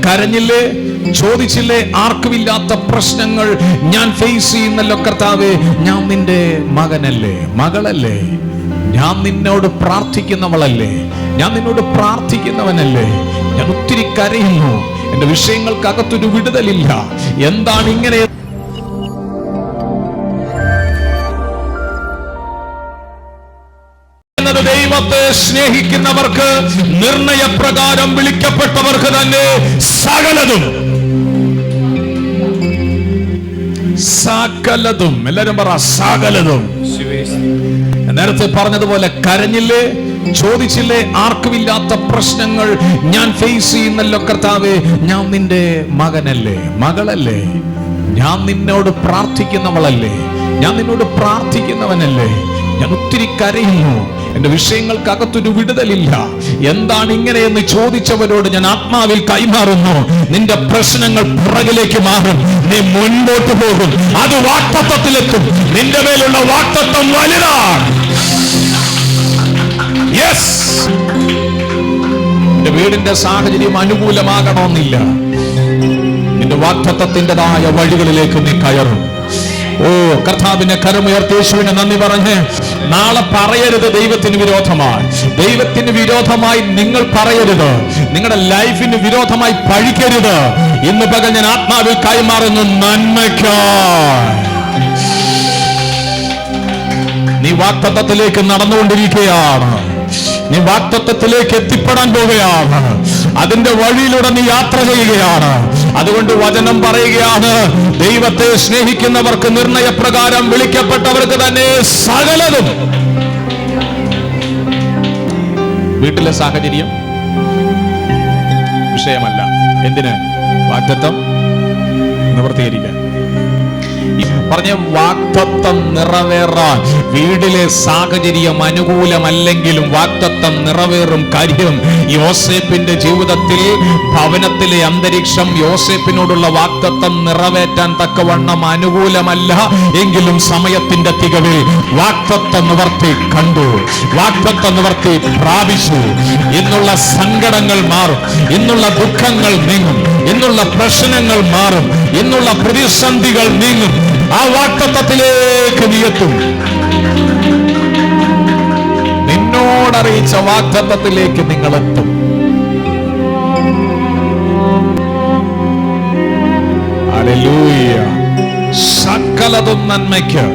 കരഞ്ഞില്ലേ, ചോദിച്ചില്ലേ, ആർക്കുമില്ലാത്ത പ്രശ്നങ്ങൾ ഞാൻ ഫേസ് ചെയ്യുന്നല്ലോ കർത്താവേ. ഞാൻ നിന്റെ മകനല്ലേ, മകളല്ലേ, ഞാൻ നിന്നോട് പ്രാർത്ഥിക്കുന്നവളല്ലേ, ഞാൻ നിന്നോട് പ്രാർത്ഥിക്കുന്നവനല്ലേ. ഞാൻ ഒത്തിരി കരയുന്നു, എന്റെ വിഷയങ്ങൾക്കകത്തൊരു വിടുതലില്ല. എന്താണ് ഇങ്ങനെ? ദൈവത്തെ സ്നേഹിക്കുന്നവർക്ക്, നിർണയപ്രകാരം വിളിക്കപ്പെട്ടവർക്ക് തന്നെ സകലതും സകലതും, എല്ലാരും പറ സകലതും. നേരത്തെ പറഞ്ഞതുപോലെ കരഞ്ഞില്ലേ, ചോദിച്ചില്ലേ, ആർക്കുമില്ലാത്ത പ്രശ്നങ്ങൾ ഞാൻ ഫേസ് ചെയ്യുന്നല്ലോ കർത്താവേ. ഞാൻ നിന്റെ മകനല്ലേ, മകളല്ലേ, ഞാൻ നിന്നോട് പ്രാർത്ഥിക്കുന്നവളല്ലേ, ഞാൻ നിന്നോട് പ്രാർത്ഥിക്കുന്നവനല്ലേ. ഞാൻ ഒത്തിരി കരയുന്നു, എന്റെ വിഷയങ്ങൾക്കകത്തൊരു വിടുതലില്ല. എന്താണ് ഇങ്ങനെയെന്ന് ചോദിച്ചവരോട് ഞാൻ ആത്മാവിൽ കൈമാറുന്നു. നിന്റെ പ്രശ്നങ്ങൾ പുറകിലേക്ക് മാറും, നീ മുൻപോട്ട് പോകും, അത് വാഗ്ദത്തത്തിലെത്തും. നിന്റെ മേലുള്ള വാഗ്ദത്തം വലുതാണ്. യെസ്, നിന്റെ വീടിന്റെ സാഹചര്യം അനുകൂലമാകണമെന്നില്ല. നിന്റെ വാഗ്ദത്തത്തിൻ്റെതായ വഴികളിലേക്ക് നീ കയറും. ഓ കർത്താവിന്റെ കരമുയർത്തി യേശുവിനെ നന്ദി പറഞ്ഞ് നാളെ പറയരുത് ദൈവത്തിന് വിരോധമായി. ദൈവത്തിന് വിരോധമായി നിങ്ങൾ പറയരുത്, നിങ്ങളുടെ ലൈഫിന് വിരോധമായി പഴിക്കരുത്. ഇന്ന് പകൽ ഞാൻ ആത്മാവിൽ കൈമാറുന്നു നന്മയ്ക്കായി. നീ വാഗ്ദത്തത്തിലേക്ക് നടന്നുകൊണ്ടിരിക്കുകയാണ്, നീ വാഗ്ദത്തത്തിലേക്ക് എത്തിപ്പെടാൻ പോവുകയാണ്, അതിന്റെ വഴിയിലൂടെ നീ യാത്ര ചെയ്യുകയാണ്. അതുകൊണ്ട് വചനം പറയുകയാണ്, ദൈവത്തെ സ്നേഹിക്കുന്നവർക്ക്, നിർണയപ്രകാരം വിളിക്കപ്പെട്ടവർക്ക് തന്നെ സകലതും. വീട്ടിലെ സാഹചര്യം വിഷയമല്ല. എന്തിന്? വാഗ്ദത്തം നിവർത്തീകരിക്കാൻ. പറഞ്ഞ വാഗ്ദത്തം നിറവേറാൻ. വീടിലെ സാഹചര്യം അനുകൂലമല്ലെങ്കിലും വാഗ്ദത്തം നിറവേറും കാര്യം. യോസേപ്പിന്റെ ജീവിതത്തിൽ ഭവനത്തിലെ അന്തരീക്ഷം യോസേപ്പിനോടുള്ള വാഗ്ദത്തം നിറവേറ്റാൻ തക്കവണ്ണം അനുകൂലമല്ല എങ്കിലും സമയത്തിന്റെ തികവിൽ വാഗ്ദത്തം നിവർത്തി കണ്ടു, വാഗ്ദത്തം നിവർത്തി പ്രാപിച്ചു. ഇന്നുള്ള സങ്കടങ്ങൾ മാറും, ഇന്നുള്ള ദുഃഖങ്ങൾ നീങ്ങും, ഇന്നുള്ള പ്രശ്നങ്ങൾ മാറും, ഇന്നുള്ള പ്രതിസന്ധികൾ നീങ്ങും. ആ വാഗ്ദത്തത്തിലേക്ക് നീ എത്തും. നിന്നോടറിയിച്ച വാഗ്ദത്തത്തിലേക്ക് നിങ്ങൾ എത്തും. ഹല്ലേലൂയ. സകലതും നന്മയ്ക്ക്